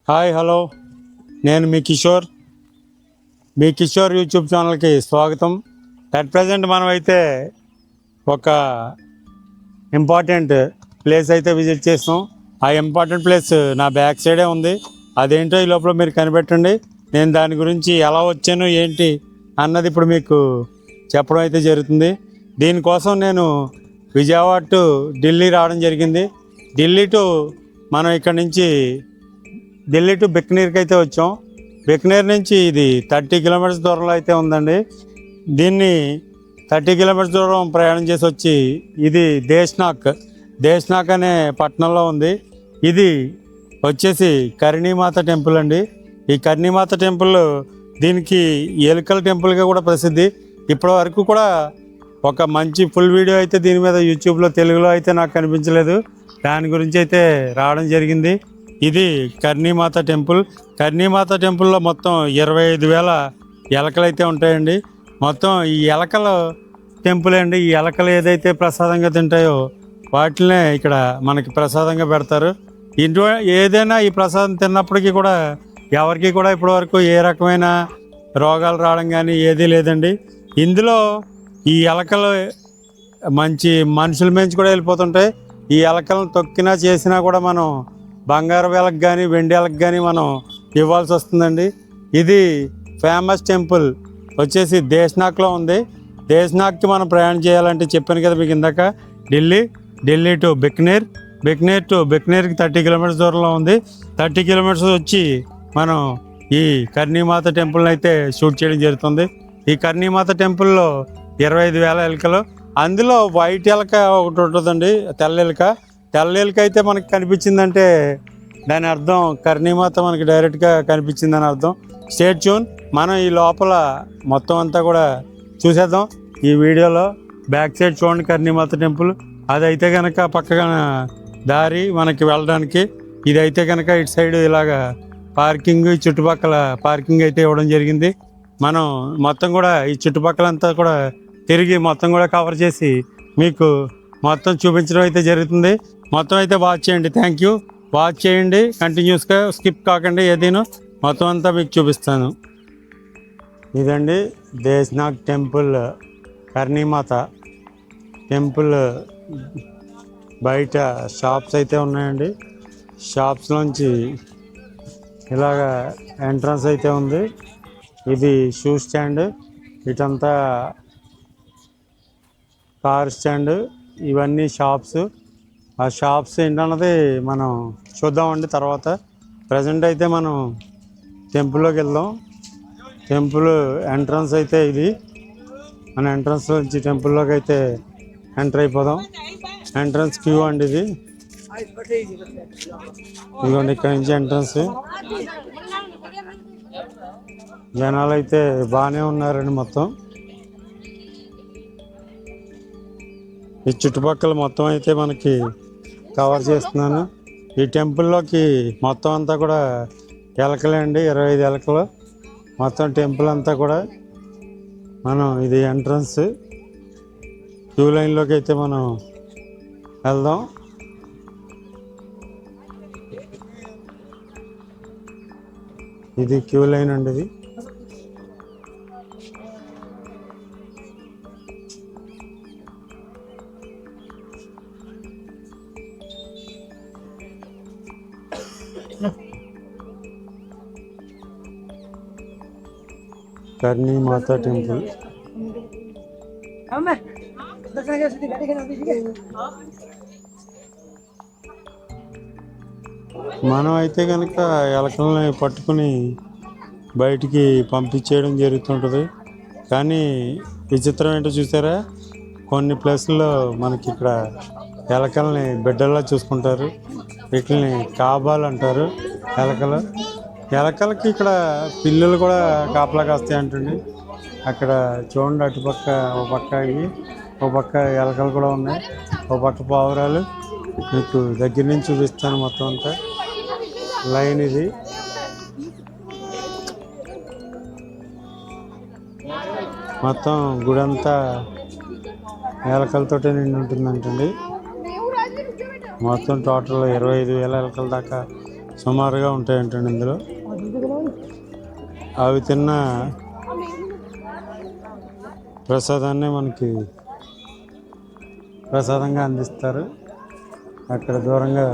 Hi hello, నేను మీ Kishore YouTube ఛానల్కి స్వాగతం. అట్ ప్రజెంట్ మనమైతే ఒక ఇంపార్టెంట్ ప్లేస్ అయితే విజిట్ చేస్తాం. ఆ ఇంపార్టెంట్ ప్లేస్ నా బ్యాక్ సైడే ఉంది. అదేంటో ఈ లోపల మీరు కనిపెట్టండి. నేను దాని గురించి ఎలా వచ్చాను ఏంటి అన్నది ఇప్పుడు మీకు చెప్పడం అయితే జరుగుతుంది. దీనికోసం నేను విజయవాడ టు ఢిల్లీ రావడం జరిగింది. ఢిల్లీ టు బికనీర్కి అయితే వచ్చాం. బికనీర్ నుంచి ఇది 30 కిలోమీటర్స్ దూరంలో అయితే ఉందండి. దీన్ని 30 కిలోమీటర్స్ దూరం ప్రయాణం చేసి వచ్చి ఇది దేశ్నాక్ అనే పట్టణంలో ఉంది. ఇది వచ్చేసి కర్ణీమాత టెంపుల్ అండి. ఈ కర్ణీమాత టెంపుల్ దీనికి ఎలుకల టెంపుల్గా కూడా ప్రసిద్ధి. ఇప్పటి వరకు కూడా ఒక మంచి ఫుల్ వీడియో అయితే దీని మీద యూట్యూబ్లో తెలుగులో అయితే నాకు కనిపించలేదు. దాని గురించి అయితే రావడం జరిగింది. ఇది కర్ణీమాత కర్ణీమాత టెంపుల్లో మొత్తం 25,000 ఎలకలు అయితే ఉంటాయండి. మొత్తం ఈ ఎలకల టెంపుల్ అండి. ఈ ఎలకలు ఏదైతే ప్రసాదంగా తింటాయో వాటినే ఇక్కడ మనకి ప్రసాదంగా పెడతారు. ఏదైనా ఈ ప్రసాదం తిన్నప్పటికీ కూడా ఎవరికి కూడా ఇప్పటివరకు ఏ రకమైన రోగాలు రావడం కానీ ఏదీ లేదండి. ఇందులో ఈ ఎలకలు మంచి మనుషుల మించి కూడా వెళ్ళిపోతుంటాయి. ఈ ఎలకలను తొక్కినా చేసినా కూడా మనం బంగారు ఎలక కానీ వెండి ఎలక కానీ మనం ఇవ్వాల్సి వస్తుందండి. ఇది ఫేమస్ టెంపుల్ వచ్చేసి దేశ్నాక్లో ఉంది. దేశ్నాక్కి మనం ప్రయాణం చేయాలంటే చెప్పాను కదా మీకు ఇందాక, ఢిల్లీ టు బికనీర్కి 30 కిలోమీటర్స్ దూరంలో ఉంది. 30 కిలోమీటర్స్ వచ్చి మనం ఈ కర్ణీమాత టెంపుల్ని అయితే షూట్ చేయడం జరుగుతుంది. ఈ కర్ణీమాత టెంపుల్లో 25,000 ఎలకలు, అందులో వైట్ ఎలక ఒకటి ఉంటుందండి, తెల్ల ఎలుక అయితే మనకి కనిపించిందంటే దాని అర్థం కర్ణీమాత మనకి డైరెక్ట్గా కనిపించిందని అర్థం. State tune. మనం ఈ లోపల మొత్తం అంతా కూడా చూసేద్దాం ఈ వీడియోలో. బ్యాక్ సైడ్ చూడండి కర్ణీమాత టెంపుల్. అదైతే కనుక పక్కగా దారి మనకి వెళ్ళడానికి. ఇదైతే కనుక ఇటు సైడ్ ఇలాగా పార్కింగ్, చుట్టుపక్కల పార్కింగ్ అయితే ఇవ్వడం జరిగింది. మనం మొత్తం కూడా ఈ చుట్టుపక్కలంతా కూడా తిరిగి మొత్తం కూడా కవర్ చేసి మీకు మొత్తం చూపించడం అయితే జరుగుతుంది. మొత్తం అయితే వాచ్ చేయండి. Thank you. వాచ్ చేయండి కంటిన్యూస్గా, స్కిప్ కాకండి ఏదైనా. మొత్తం అంతా మీకు చూపిస్తాను. ఇదండి దేశ్నాక్ టెంపుల్, కర్ణీమాత టెంపుల్ బయట షాప్స్ అయితే ఉన్నాయండి. షాప్స్లోంచి ఇలాగా ఎంట్రన్స్ అయితే ఉంది. ఇది షూ స్టాండ్, ఇటంతా కార్ స్టాండ్, ఇవన్నీ షాప్స్. ఆ షాప్స్ ఏంటన్నది మనం చూద్దామండి తర్వాత. ప్రజెంట్ అయితే మనం టెంపుల్లోకి వెళ్దాం. టెంపుల్ ఎంట్రన్స్ అయితే ఇది. మన ఎంట్రన్స్ నుంచి టెంపుల్లోకి అయితే ఎంటర్ అయిపోదాం. ఎంట్రన్స్ క్యూ అండి ఇది. ఇదిగోండి ఇక్కడ నుంచి ఎంట్రన్స్. జనాలు అయితే బాగానే ఉన్నారండి. మొత్తం ఈ చుట్టుపక్కల మొత్తం అయితే మనకి కవర్ చేస్తున్నాను. ఈ టెంపుల్లోకి మొత్తం అంతా కూడా ఎలకలే అండి, 25 ఎలకలు మొత్తం టెంపుల్ అంతా కూడా. మనం ఇది ఎంట్రన్స్. క్యూ లైన్లోకి అయితే మనం వెళ్దాం. ఇది క్యూ లైన్ అండి. ఇది కర్ణీమాత టెంపుల్. మనం అయితే కనుక ఎలకల్ని పట్టుకుని బయటికి పంపించేయడం జరుగుతుంటుంది. కానీ విచిత్రం ఏంటో చూసారా, కొన్ని ప్లేసుల్లో మనకి ఇక్కడ ఎలకల్ని బిడ్డల్లా చూసుకుంటారు. వీటిని కాబాలు అంటారు. ఎలకలకి ఇక్కడ పిల్లులు కూడా కాపలా కాస్తాయి అంటండి. అక్కడ చూడండి, అటుపక్క ఒక పక్క ఇవి, ఒక పక్క ఎలకలు కూడా ఉన్నాయి, ఒక పక్క పావురాలు. మీకు దగ్గర నుంచి చూపిస్తాను మొత్తం అంతా. లైన్ ఇది. మొత్తం గుడంతా ఎలకలతోటే నిండి ఉంటుందంటండి. మొత్తం టోటల్ 25,000 ఎలకల దాకా సుమారుగా ఉంటాయంటండి ఇందులో. అవి తిన్న ప్రసాదాన్ని మనకి ప్రసాదంగా అందిస్తారు. అక్కడ దూరంగా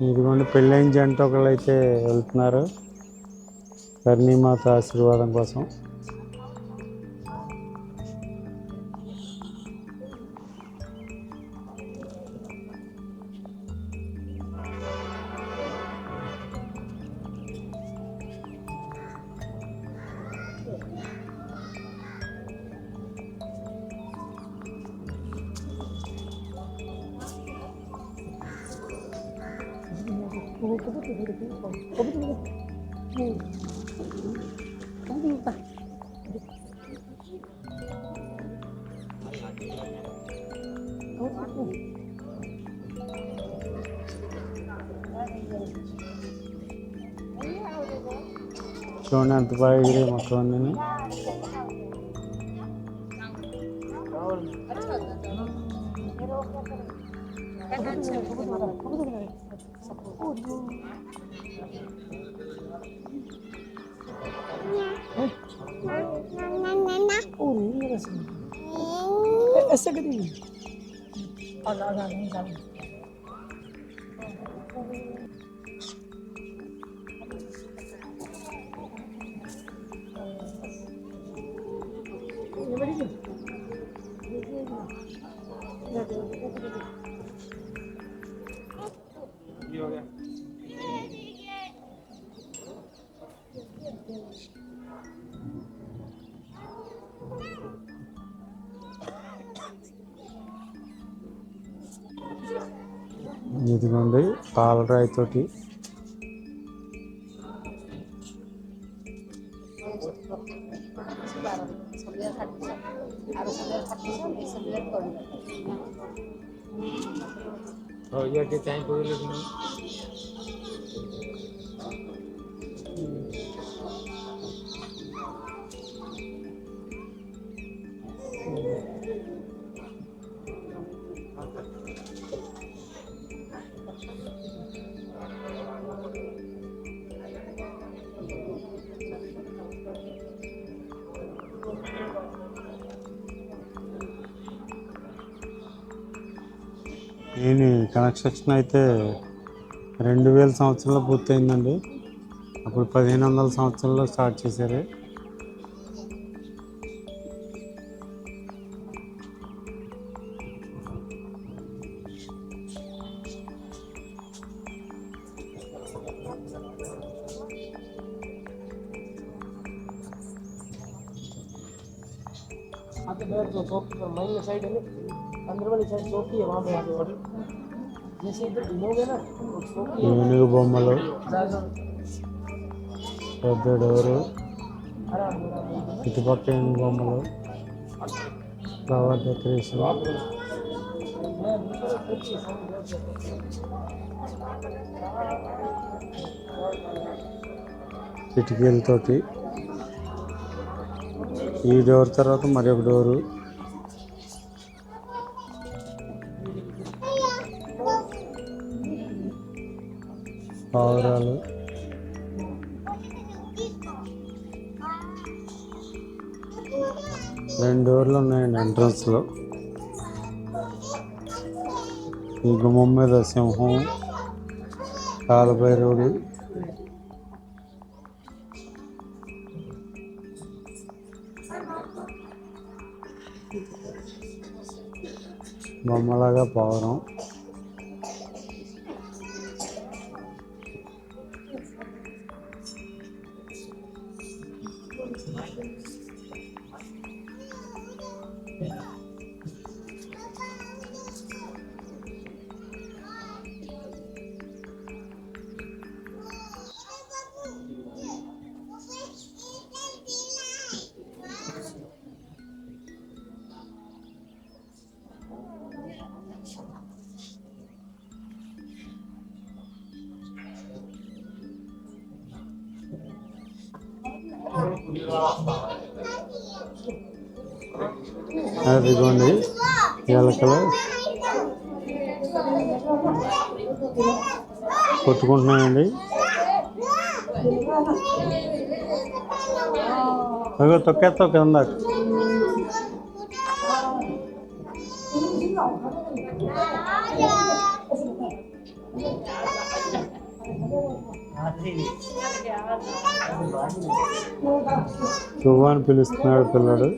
ఇదిగోండి పెళ్ళైన జంట ఒకళ్ళు అయితే వెళ్తున్నారు కర్ణీమాత ఆశీర్వాదం కోసం. చూడండి ఎంత బాగా ఎగిరే మొత్తం అన్నీ. ఇదిగోండి పాలరాయితోటి దీని కన్స్ట్రక్షన్ అయితే 2000 సంవత్సరంలో పూర్తయిందండి. అప్పుడు 1500 సంవత్సరంలో స్టార్ట్ చేశారు. ఏనుగు బొమ్మలు పెద్ద డోరు, ఇటుపక్క బొమ్మలు, ఫ్లవర్ డెకరేషన్, కిటికీలతోటి. ఈ డోర్ తర్వాత మరి ఒక డోరు, పావురాలు, రెండు డోర్లు ఉన్నాయండి ఎంట్రన్స్లో. ఈ గుమ్మం మీద సింహం, కాలభైరవుడు, బొమ్మలాగా పావురం, అదిగోండి ఎలకలు కొట్టుకుంటున్నాయండి. అదిగో తొక్కేస్తావు కింద. శుభ అని పిలుస్తున్నాడు పిల్లడు.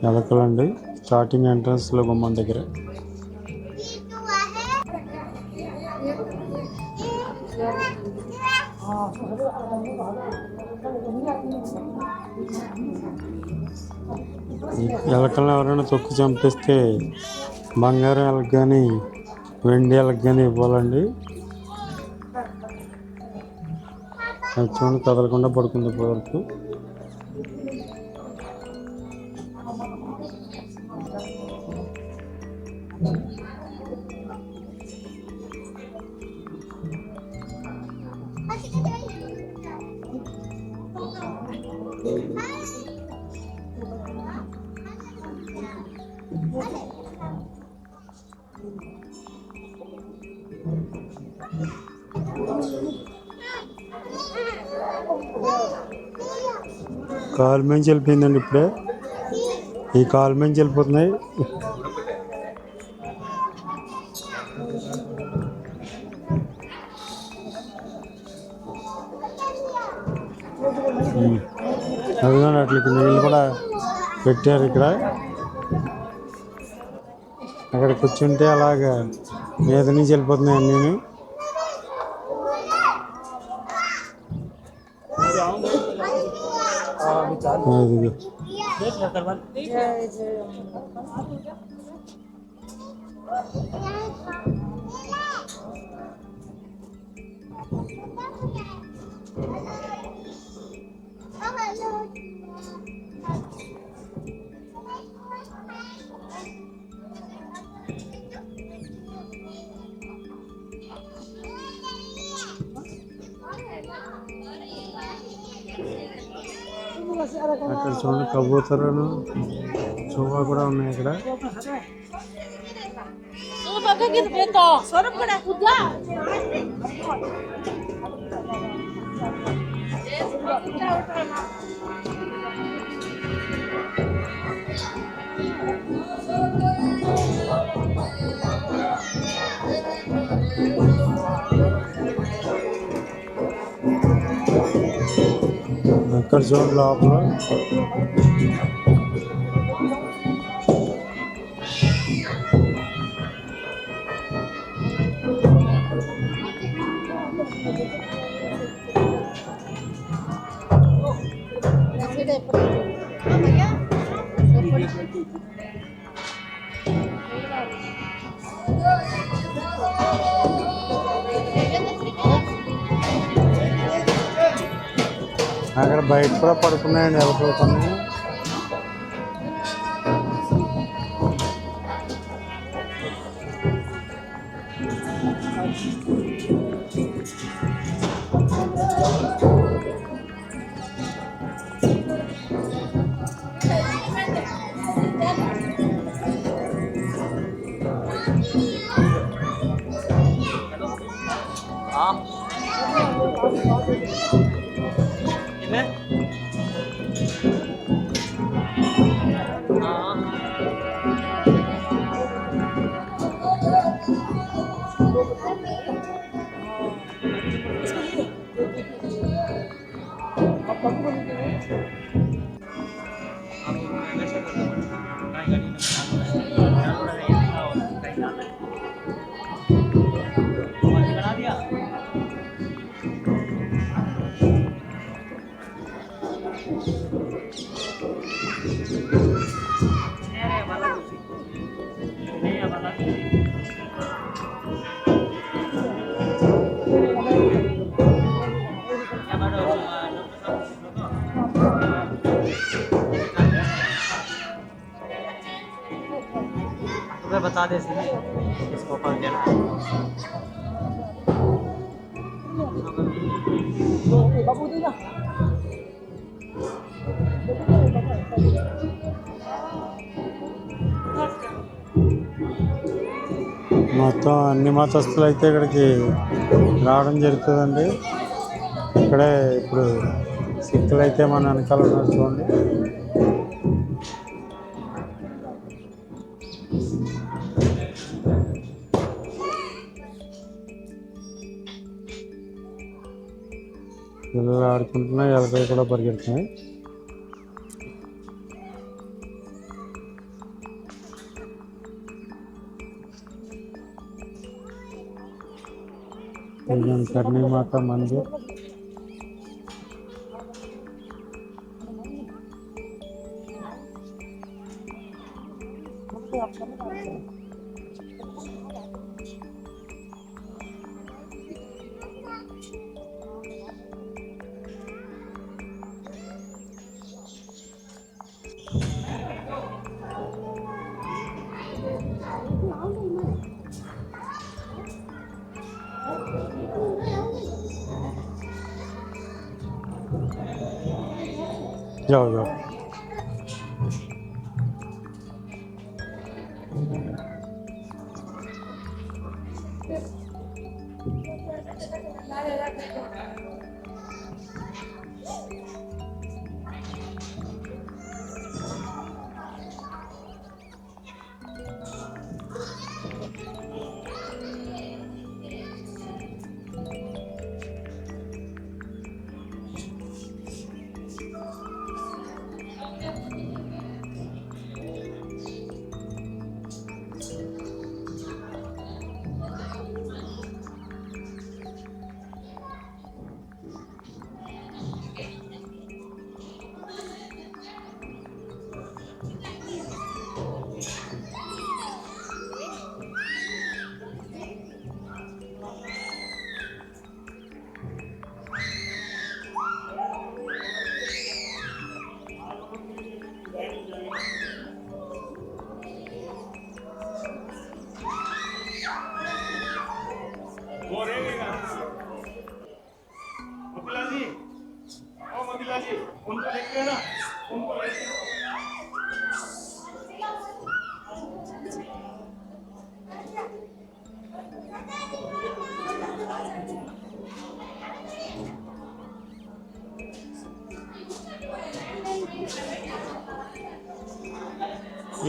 ఎలకలండి స్టార్టింగ్ ఎంట్రన్స్ లో గుమ్మం దగ్గర. ఎలకలను ఎవరైనా తొక్కు చంపిస్తే బంగారం ఎలక కానీ వెండి ఎలక కానీ ఇవ్వాలండి. అది చూడండి కదలకుండా పడుకుంది ఇప్పటివరకు. కాలు మంచి వెళ్ళిపోయిందండి ఇప్పుడే. ఈ కాలు మంచి వెళ్ళిపోతున్నాయి. అదిగోండి అట్లకి నీళ్ళు కూడా పెట్టారు ఇక్కడ. అక్కడ కూర్చుంటే అలాగా మీద నుంచి వెళ్ళిపోతున్నాయి అన్నీ. అక్కడ చూడండి కబూతరాలు చువ్వ కూడా ఉన్నాయి ఇక్కడ. ఇక్కడ చూడండి లోపల అక్కడ బయట కూడా పడుకున్నాయండి ఎవరికొన్నాయి. बता दे इसको कॉल देना बाबू देगा మొత్తం అన్ని మతస్థులు అయితే ఇక్కడికి రావడం జరుగుతుందండి. ఇక్కడే ఇప్పుడు సిక్కులు అయితే మన వెనకాల ఉన్నారు చూడండి. పిల్లలు ఆడుకుంటున్నాయి, ఎలకలు కూడా పరిగెడుతున్నాయి. కర్ణీ మాత మందిర్ जाओ जाओ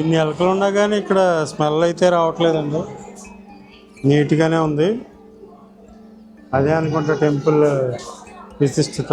ఇన్ని ఎలకలు ఉన్నా కానీ ఇక్కడ స్మెల్ అయితే రావట్లేదండి, నీట్గానే ఉంది. అదే అనుకుంటా టెంపుల్ విశిష్టత.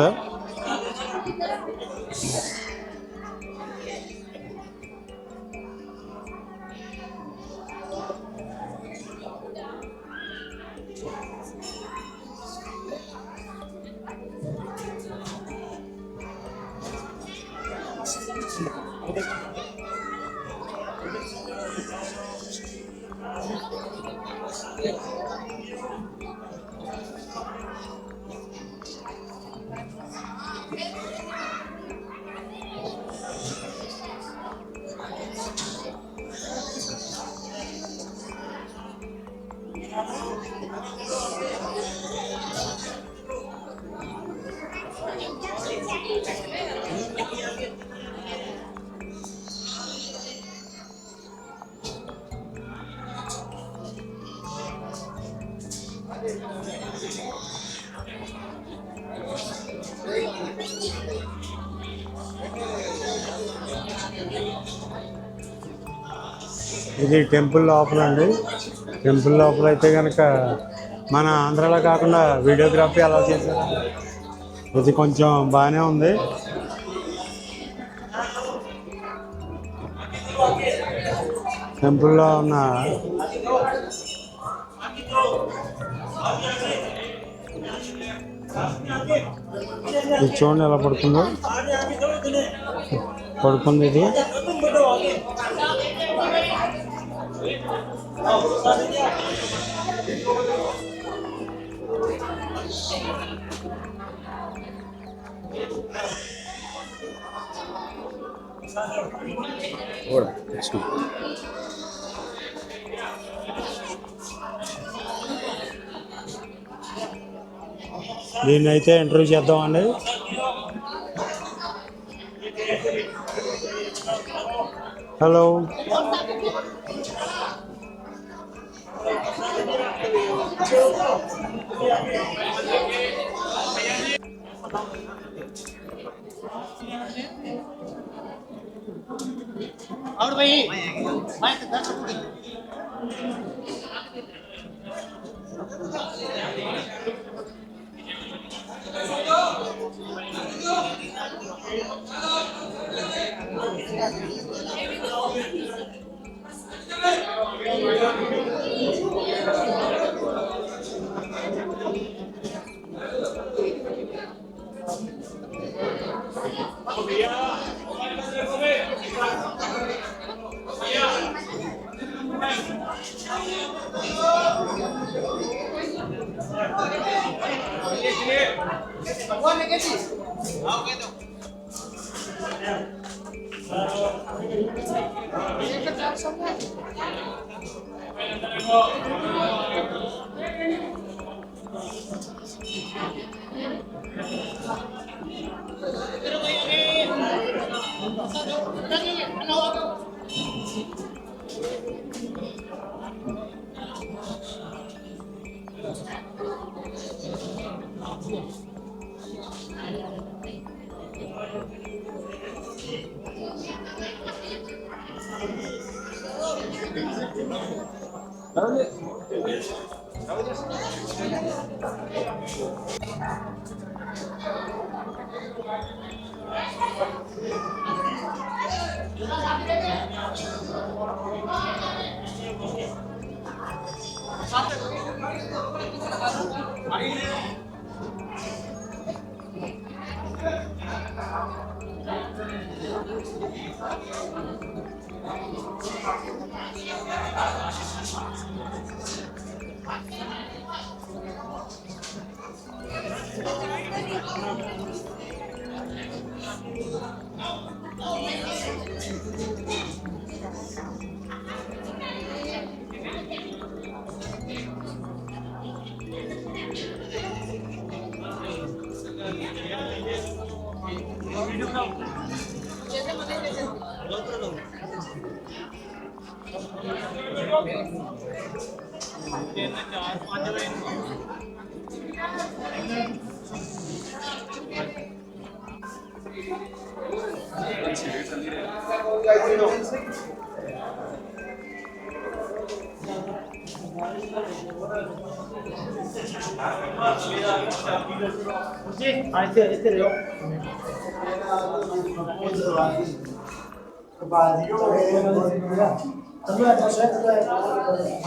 ఇది టెంపుల్ లోపల అండి. టెంపుల్ లోపల అయితే కనుక మన ఆంధ్రాలో కాకుండా వీడియోగ్రఫీ అలా చేశారు. ఇది కొంచెం బాగానే ఉంది. టెంపుల్లో ఉన్న ఇది చూడండి ఎలా పడుకుందో. పడుకుంది ఇది. దీన్ని అయితే ఇంటర్వ్యూ చేద్దామండి. హలో, और भाई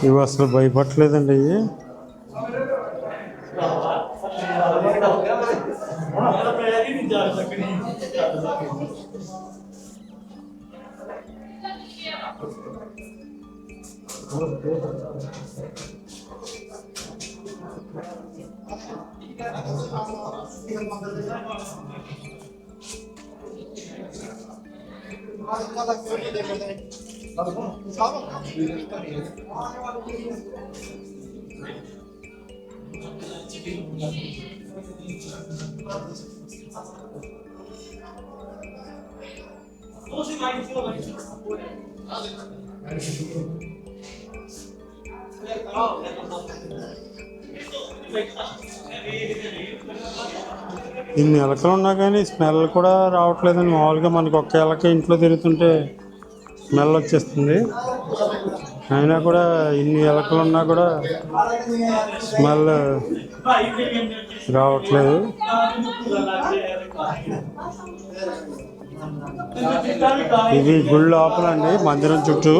ఇవి అసలు భయపడలేదండి. ఇవి ఇన్ని ఎలకలు ఉన్నా కానీ స్మెల్ కూడా రావట్లేదండి. మామూలుగా మనకు ఒక్క ఎలక ఇంట్లో తిరుగుతుంటే స్మెల్ వచ్చేస్తుంది. అయినా కూడా ఇన్ని ఎలకలు ఉన్నా కూడా స్మెల్ రావట్లేదు. ఇది గుడి లోపలండి, మందిరం చుట్టూ.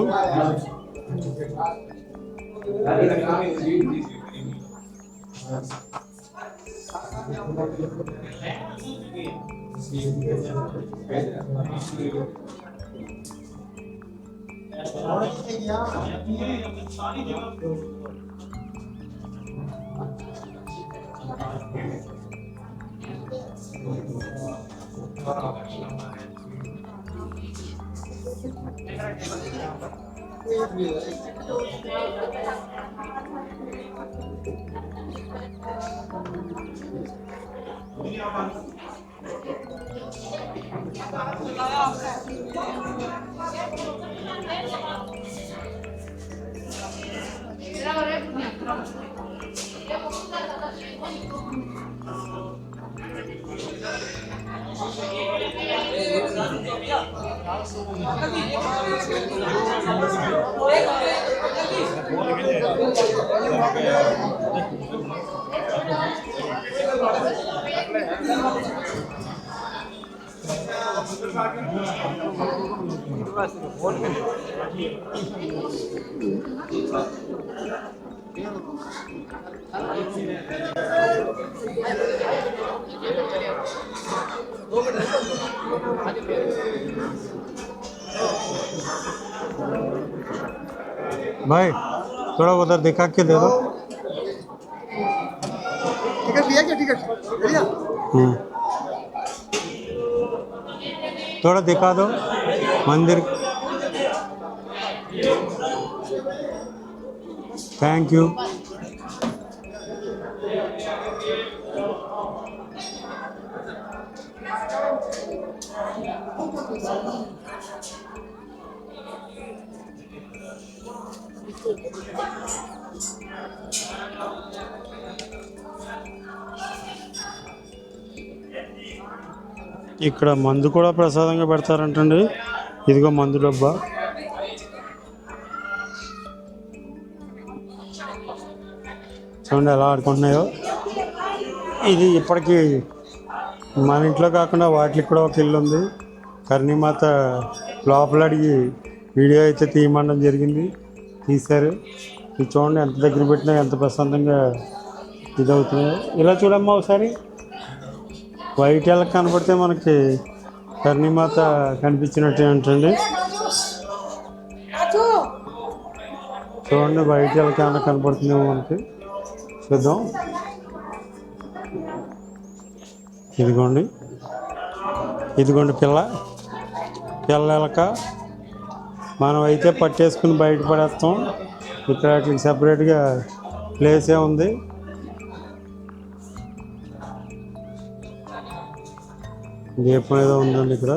भाई थोड़ा उधर दिखा के दे दो। टिकट लिया क्या? टिकट लिया? थोड़ा दिखा दो मंदिर। Thank you. ఇక్కడ మందు కూడా ప్రసాదంగా పెడతారంటండి. ఇదిగో మందు డబ్బా. చూడండి ఎలా ఆడుకుంటున్నాయో. ఇది ఇప్పటికీ మన ఇంట్లో కాకుండా వాటికి కూడా ఒక ఇల్లు ఉంది. కర్ణీమాత లోపల అడిగి వీడియో అయితే తీయమనడం జరిగింది, తీశారు. ఇది చూడండి ఎంత దగ్గర పెట్టినా ఎంత ప్రశాంతంగా ఇదవుతున్నాయో. ఇలా చూడమ్మా ఒకసారి. వైట్ ఎలక కనపడితే మనకి కర్ణీమాత కనిపించినట్టు ఏంటండి. చూడండి వైట్ ఎలక ఏమైనా కనపడుతుందేమో మనకి. చూద్దాం. ఇదిగోండి పిల్ల ఎలక. మనం అయితే పట్టేసుకుని బయట పడేస్తాం. ఇక్కడ వాటికి సపరేట్గా ప్లేసే ఉంది. దీపం ఏదో ఉందండి ఇక్కడ.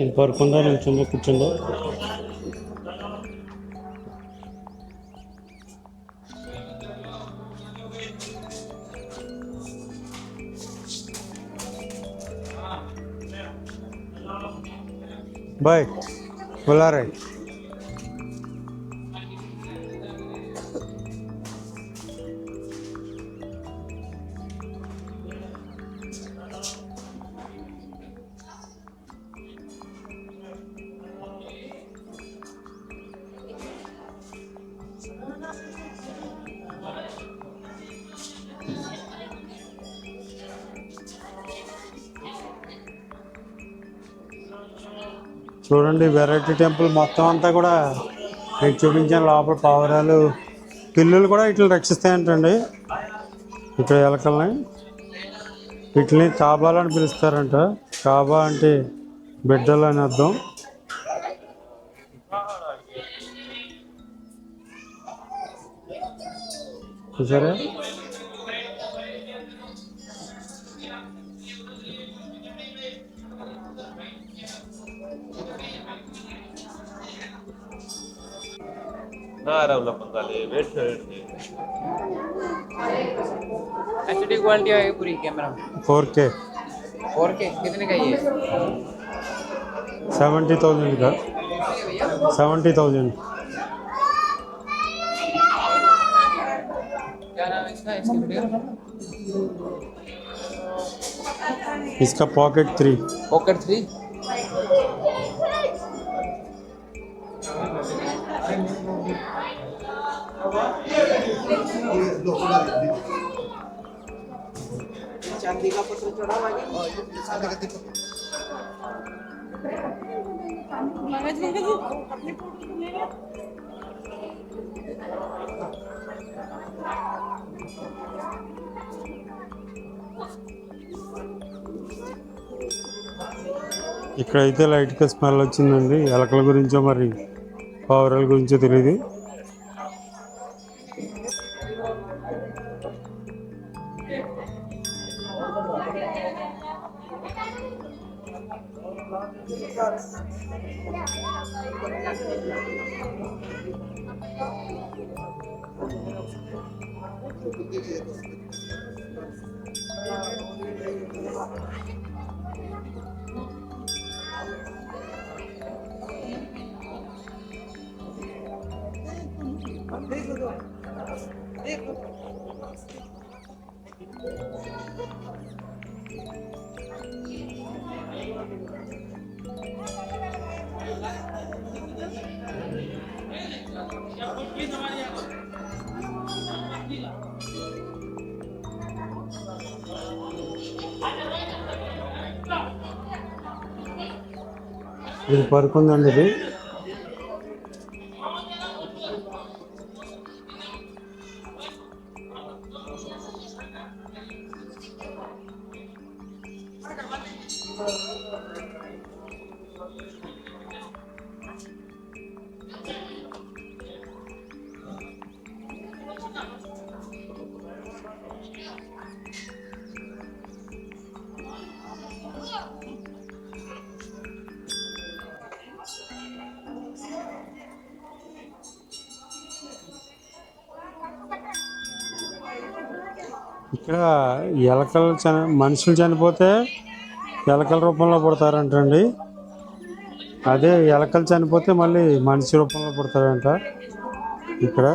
ఇది పడుకుందా నిల్చుందో కూర్చుందో. బాయ్ బులా రే. చూడండి వెరైటీ టెంపుల్ మొత్తం అంతా కూడా మీకు చూపించాను. లోపల పావురాలు పిల్లులు కూడా ఇట్లా రక్షిస్తాయంటండి. ఇక్కడ ఎలకల్ని వీటిని కాబాలు అని పిలుస్తారంట. కాబా అంటే బిడ్డలు అని అర్థం. చూసారా एचडी क्वालिटी है पूरी कैमरा 4K 4K कितने का ये 70,000 का 70,000. क्या नाम है इसका इसके वीडियो इसका पॉकेट 3 पॉकेट 3 चांदी का पत्थर चढ़ा हुआ है चांदी का दीपक अपने फोटो ले लिया ఇక్కడైతే లైట్గా స్మెల్ వచ్చిందండి. ఎలకల గురించో మరి పావురాల గురించో తెలియదు. ఇది పరుకుందండి. ఇది ఇక్కడ ఎలకలు మనుషులు చనిపోతే ఎలకల రూపంలో పుడతారంటండి. అదే ఎలకలు చనిపోతే మళ్ళీ మనిషి రూపంలో పుడతారంట. ఇక్కడ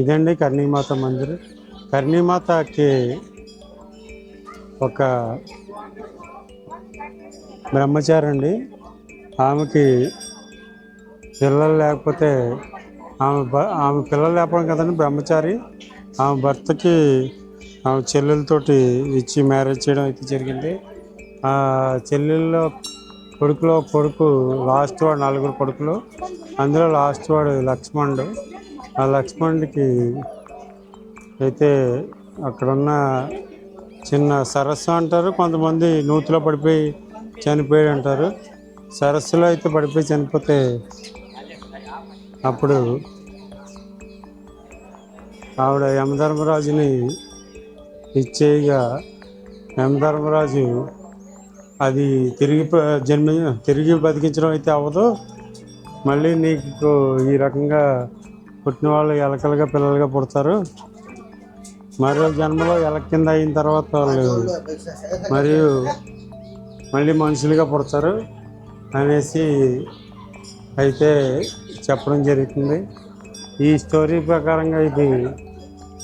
ఇదండి కర్ణీమాత మందిర్. కర్ణీమాతకి ఒక బ్రహ్మచారి అండి. ఆమెకి పిల్లలు లేకపోతే ఆమె పిల్లలు లేకపోవడం కదండి బ్రహ్మచారి. ఆమె భర్తకి ఆమె చెల్లెలతోటి ఇచ్చి మ్యారేజ్ చేయడం అయితే జరిగింది. ఆ చెల్లెల్లో కొడుకు లాస్ట్ వాడు 4 కొడుకులు. అందులో లాస్ట్ వాడు లక్ష్మణుడు. ఆ లక్ష్మణుడికి అయితే అక్కడున్న చిన్న సరస్సు అంటారు, కొంతమంది నూతిలో పడిపోయి చనిపోయాడు అంటారు. సరస్సులో అయితే పడిపోయి చనిపోతే అప్పుడు ఆవిడ యమధర్మరాజుని ఇచ్చేయగా యమధర్మరాజు అది తిరిగి బతికించడం అయితే అవ్వదు, మళ్ళీ నీకు ఈ రకంగా పుట్టిన వాళ్ళు ఎలకలుగా పిల్లలుగా పుడతారు, మరో జన్మలో ఎలక కింద అయిన తర్వాత వాళ్ళు మరియు మళ్ళీ మనుషులుగా పుడతారు అనేసి అయితే చెప్పడం జరుగుతుంది. ఈ స్టోరీ ప్రకారంగా ఇది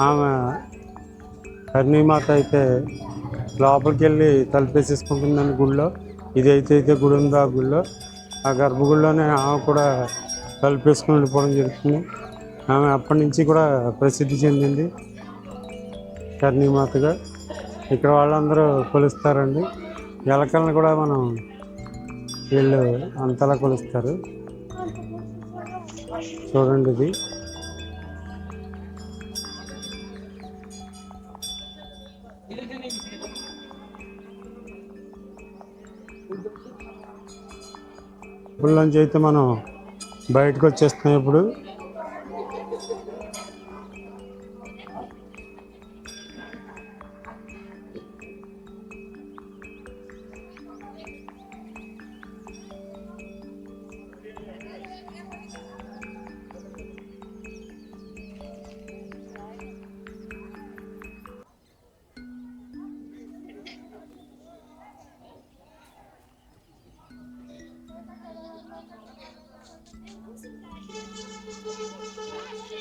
ఆమె కర్ణీమాత అయితే లోపలికి వెళ్ళి తలుపేసేసుకుంటుందని గుడిలో. ఇదైతే గుడి ఉందో ఆ గుడిలో, ఆ గర్భగుడిలోనే ఆమె కూడా తలుపేసుకుని వెళ్ళిపోవడం జరుగుతుంది. ఆమె అప్పటి నుంచి కూడా ప్రసిద్ధి చెందింది కర్ణీమాతగా. ఇక్కడ వాళ్ళందరూ కొలుస్తారండి. ఎలకలను కూడా మనం వీళ్ళు అంతలా కొలుస్తారు. చూడండి ఇది. టెంపుల్లోంచి అయితే మనం బయటకు వచ్చేస్తున్నాం ఇప్పుడు.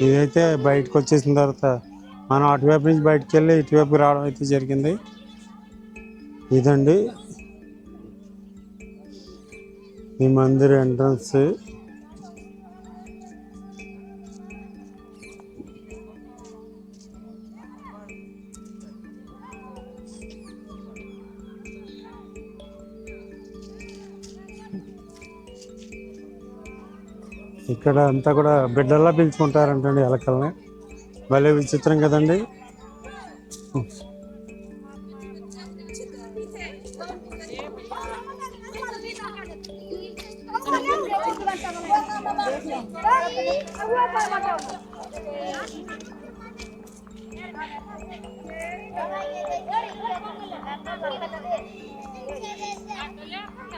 ఇదైతే బయటకు వచ్చేసిన తర్వాత మనం అటువైపు నుంచి బయటకు వెళ్ళి ఇటువైపు రావడం అయితే జరిగింది. ఇదండి ఈ మందిర్ ఎంట్రన్స్. ఇక్కడ అంతా కూడా బిడ్డల్లా పిలుచుకుంటారంటండి ఎలకల్ని. భలే విచిత్రం కదండి.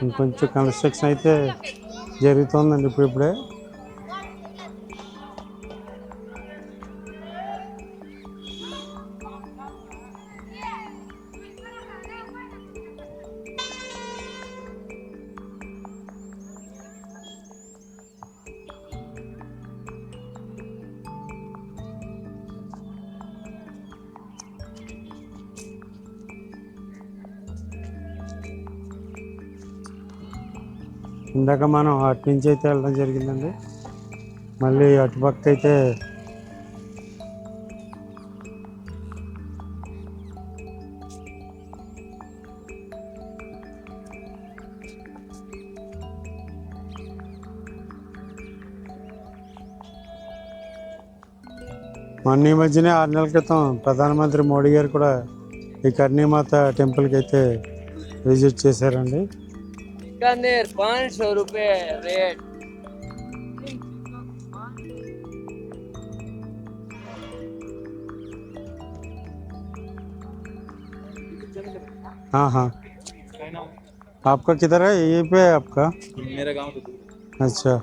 ఇంకొంచెం కన్స్ట్రక్షన్ అయితే జరుగుతుందండి ఇప్పుడిప్పుడే. ఇందాక మనం అటు నుంచి అయితే వెళ్ళడం జరిగిందండి. మళ్ళీ అటుపక్క అయితే మొన్న ఈ మధ్యనే 6 నెలల క్రితం ప్రధానమంత్రి మోడీ గారు కూడా ఈ కర్ణీమాత టెంపుల్కి అయితే విజిట్ చేశారండి. 500 रुपये रेट. हाँ हाँ, आपका किधर है? यहीं पे है आपका? मेरा गांव अच्छा,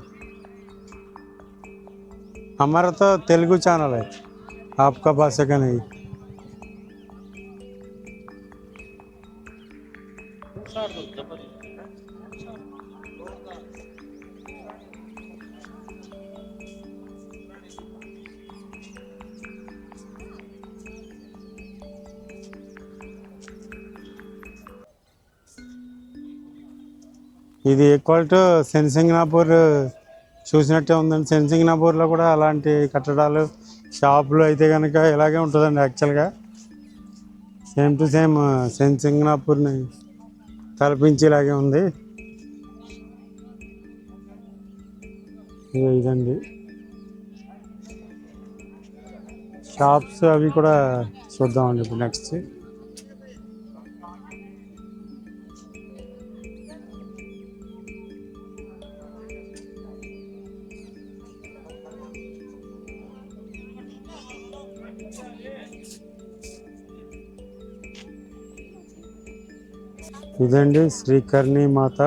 हमारा तो तेलुगु चैनल है, आपका भाषा का नहीं. ఇది ఈక్వల్ టు సెన్సింగ్నాపూర్ చూసినట్టే ఉందండి. సెన్సింగ్నాపూర్లో కూడా అలాంటి కట్టడాలు షాపులు అయితే కనుక ఇలాగే ఉంటుందండి. యాక్చువల్గా సేమ్ టు సేమ్ సెన్సింగ్నాపూర్ని తలపించి ఇలాగే ఉంది. ఇదండి షాప్స్ అవి కూడా చూద్దామండి ఇప్పుడు నెక్స్ట్. ఇదండి Shri Karni Mata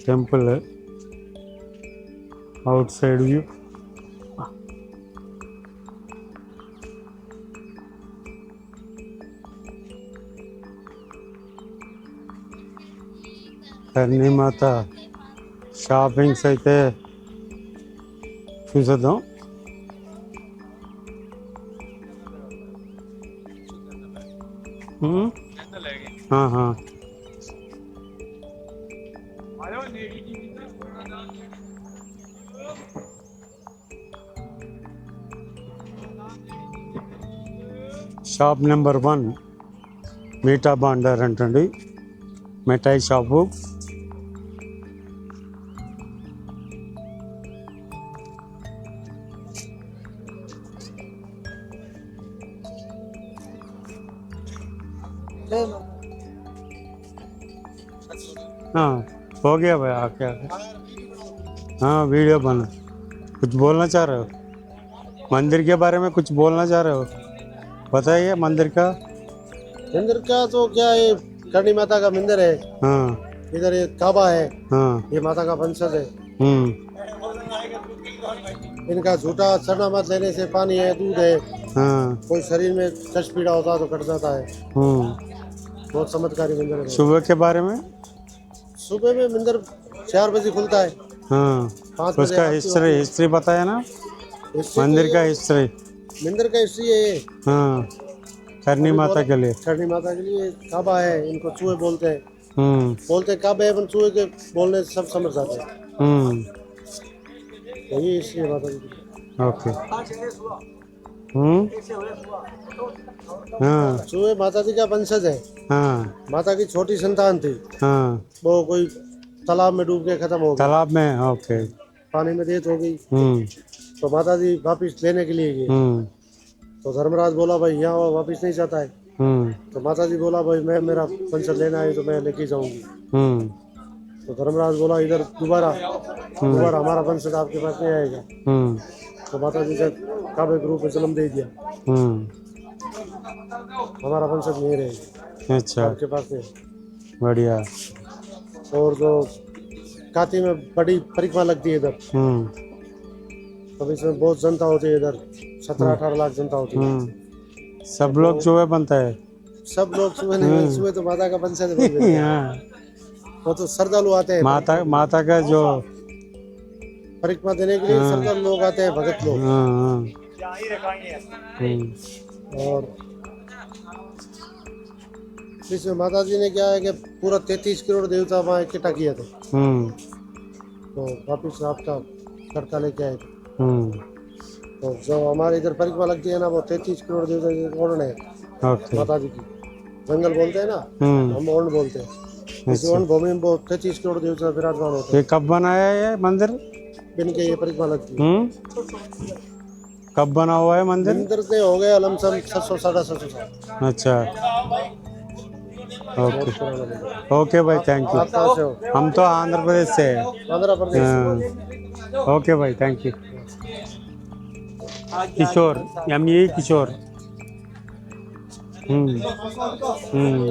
temple out side view. Karni Mata shoppings అయితే చూసేద్దాం. हाँ हाँ, షాప్ నెంబర్ 1 మీఠా భాండార్ అంటండి, మిఠాయి షాపు. हाँ हो गया भाई, आके आके हाँ वीडियो बना. कुछ बोलना चाह रहे हो? मंदिर के बारे में कुछ बोलना चाह रहे हो? बताइए मंदिर का. मंदिर का तो क्या है, करणी माता का मंदिर है, हाँ इधर ये काबा है, हाँ. ये माता का वंशज है। हम्म. इनका झूठा चना मत लेने से पानी है, दूध है, हाँ. कोई शरीर में कष्ट पीड़ा होता है तो कट जाता है। बहुत चमत्कारी मंदिर है। सुबह के बारे में. सुबह में मंदिर 4 बजे खुलता है, हाँ 5 बजे उसका आरती हिस्ट्री होती है। हिस्ट्री बताया ना, इससे मंदिर तो का ये हिस्ट्री. मंदिर का हिस्ट्री है ये। हाँ करनी माता के लिए. करणी माता के लिए काबा है, इनको चूहे बोलते हैं, हम्म. काबे है, चूहे के बोलने से सब समझ जाते हैं। यही इसलिए माता जी की। ओके. हम्म. हाँ चूहे माता जी का वंशज है। हाँ माता की छोटी संतान थी, हाँ. वो कोई तालाब में डूब के खत्म हो गई, तालाब में. ओके. पानी में डेथ हो गई। हम्म. तो माता जी वापिस लेने के लिए गए। हम्म. तो धर्मराज बोला भाई यहाँ वो वापिस नहीं जाता है। हम्म. तो माता जी बोला भाई मैं मेरा वंशज लेना है तो मैं लेके जाऊंगी। हम्म. तो धर्मराज बोला इधर दोबारा हमारा वंशज आपके पास नहीं आएगा। हम्म. तो माता जी ने काबे के रूप में जन्म दे दिया, हम्म. हमारा वंशज नहीं रहेगा, अच्छा आपके पास नहीं। बढ़िया. और जो काती में बड़ी परिक्रमा लगती है इधर, हम्म. तब इसमें बहुत जनता होती है इधर, 17-18 लाख जनता होती है। हम्म. सब लोग चूहे बनता है. सब लोग सुबह नहीं, सुबह तो माता का वंशज है। हाँ. वो तो श्रद्धालु आते हैं माता का जो. परिक्रमा देने के लिए, श्रद्धालु लोग आते हैं, भगत लोग। हाँ हाँ. हम्म. और इसमें माता जी ने क्या है कि पूरा 33 करोड़ देवता वहाँ इकट्ठा किया था, हम्म. तो वापिस आपका लड़का लेके आए थे। हम्म. तो जो हमारे इधर परिक्रमा लगती है ना, वो 33 करोड़ देवता की ओढ़ है ओके. माता जी की। जंगल बोलते हैं ना, हम ओढ़ बोलते हैं। इस ओढ़ भूमि में वो 33 करोड़ देवता विराजमान होते ये कब बनाया है ये मंदिर? हैं, बिन के ये परिक्रमा लगती है। कब बना हुआ है मंदिर? मंदिर से हो गया लमसम 700-750 साल। अच्छा ओके. पुराना मंदिर। ओके भाई थैंक यू. आप कहाँ से हो? हम तो आंध्र प्रदेश से हैं. आंध्र प्रदेश। हाँ. ओके भाई थैंक यू. किशोर ME किशोर. हम्म. हम्म.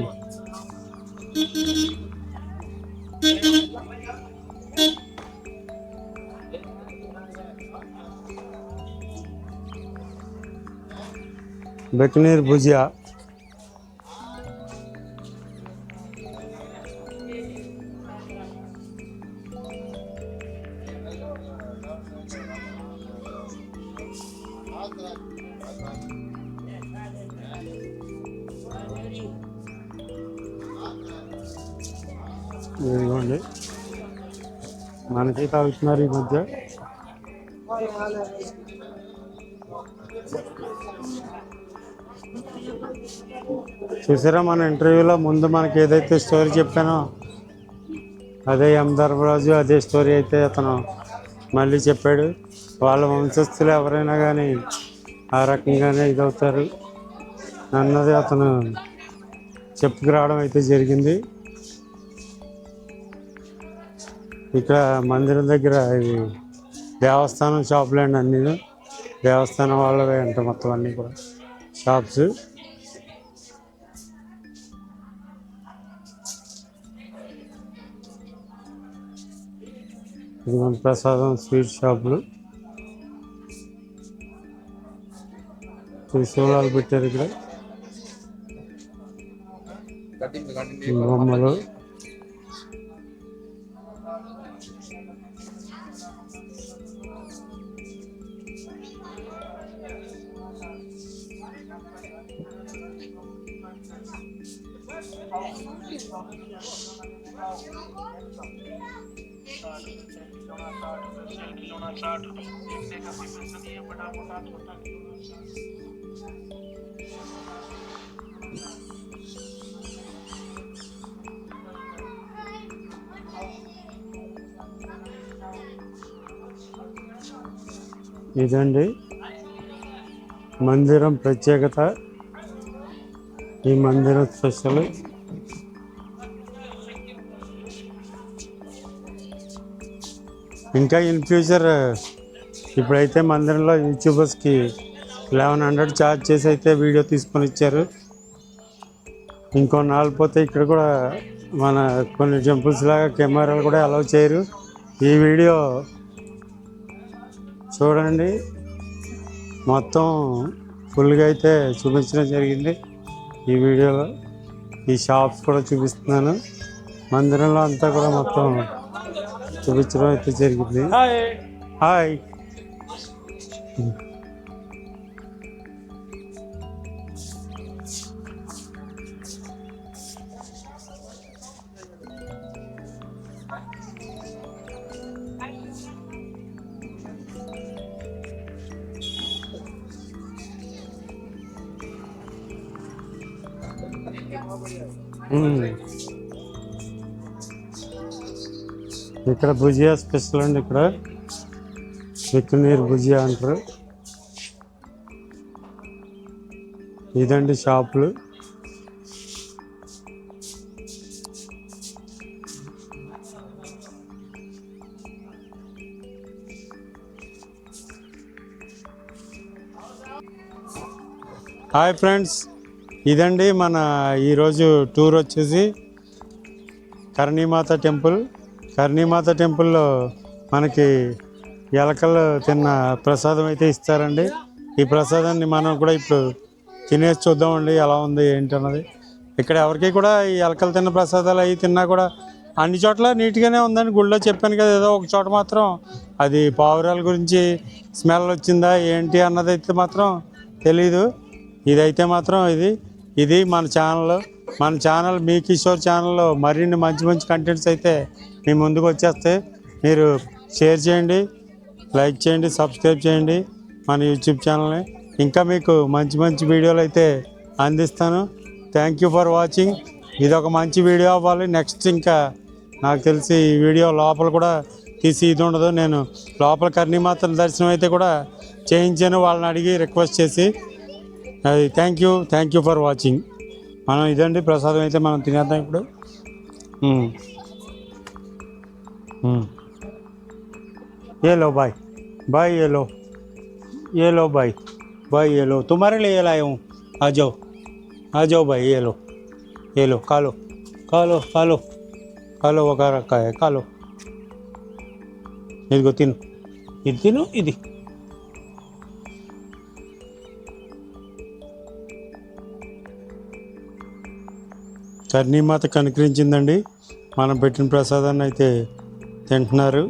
बीकानेर भुजिया. ఇదిగోండి మనకి తాగుతున్నారు ఈ మధ్య. చూసారా మన ఇంటర్వ్యూలో ముందు మనకి ఏదైతే స్టోరీ చెప్పానో అదే ఎం ధర్మరాజు అదే స్టోరీ అయితే అతను మళ్ళీ చెప్పాడు. వాళ్ళ వంశస్థులు ఎవరైనా కానీ ఆ రకంగానే ఇదవుతారు అన్నది అతను చెప్పుకురావడం అయితే జరిగింది. ఇక్కడ మందిరం దగ్గర ఇవి దేవస్థానం షాపులు అండి, అన్నీ దేవస్థానం వాళ్ళవే అంట మొత్తం అన్నీ కూడా షాప్స్. ఇది మన ప్రసాదం స్వీట్ షాపులు. త్రిశూలాలు పెట్టారు ఇక్కడ, బొమ్మలు. ఇదండి మందిరం ప్రత్యేకత. ఈ మందిరం స్పెషల్. ఇంకా ఇన్ ఫ్యూచర్ ఇప్పుడైతే మందిరంలో యూట్యూబర్స్కి 1100 ఛార్జ్ చేసి అయితే వీడియో తీసుకొని ఇచ్చారు. ఇంకో నాలుగు పోతే ఇక్కడ కూడా మన కొన్ని టెంపుల్స్ లాగా కెమెరాలు కూడా అలౌ చేయరు. ఈ వీడియో చూడండి, మొత్తం ఫుల్గా అయితే చూపించడం జరిగింది ఈ వీడియోలో. ఈ షాప్స్ కూడా చూపిస్తున్నాను. మందిరంలో అంతా కూడా మొత్తం చూపించడం అయితే జరిగింది. హాయ్. ఇక్కడ భుజియా స్పెషల్ అండి. ఇక్కడ బికనీర్ భుజియా అంటారు. ఇదండి షాపులు. హాయ్ ఫ్రెండ్స్, ఇదండి మన ఈరోజు టూర్ వచ్చేసి కర్ణీమాత టెంపుల్. కర్ణీమాత టెంపుల్లో మనకి ఎలకలు తిన్న ప్రసాదం అయితే ఇస్తారండి. ఈ ప్రసాదాన్ని మనం కూడా ఇప్పుడు తినేసి చూద్దామండి ఎలా ఉంది ఏంటి అన్నది. ఇక్కడ ఎవరికి కూడా ఈ ఎలకలు తిన్న ప్రసాదాలు అవి తిన్నా కూడా అన్ని చోట్ల నీట్గానే ఉందని గుళ్ళో చెప్పాను కదా. ఏదో ఒక చోట మాత్రం అది పావురాల గురించి స్మెల్ వచ్చిందా ఏంటి అన్నది అయితే మాత్రం తెలీదు. ఇదైతే మాత్రం ఇది మన ఛానల్ మీ కిషోర్ ఛానల్లో మరిన్ని మంచి మంచి కంటెంట్స్ అయితే మీ ముందుకు వచ్చేస్తాయి. మీరు షేర్ చేయండి, లైక్ చేయండి, సబ్స్క్రైబ్ చేయండి మన యూట్యూబ్ ఛానల్ని. ఇంకా మీకు మంచి మంచి వీడియోలు అయితే అందిస్తాను. Thank you for watching. ఇది ఒక మంచి వీడియో అవ్వాలి. నెక్స్ట్ ఇంకా నాకు తెలిసి ఈ వీడియో లోపల కూడా తీసి ఇది ఉండదు. నేను లోపల కర్ణీమాత దర్శనం అయితే కూడా చేయించాను, వాళ్ళని అడిగి రిక్వెస్ట్ చేసి. అది థ్యాంక్ యూ ఫర్ వాచింగ్. మనం ఇదండి ప్రసాదం అయితే మనం తినేద్దాం ఇప్పుడు. ये लो भाई, ये लो भाई, ये लो, तुम्हारे लिए लाया हूँ. आ जाओ भाई, ये लो, खा लो वगैरह रखा है, खा लो. इधो तिनो ఇది కర్ణీమాత కనుకరించిందండి. మనం పెట్టిన ప్రసాదాన్ని అయితే తింటున్నారు.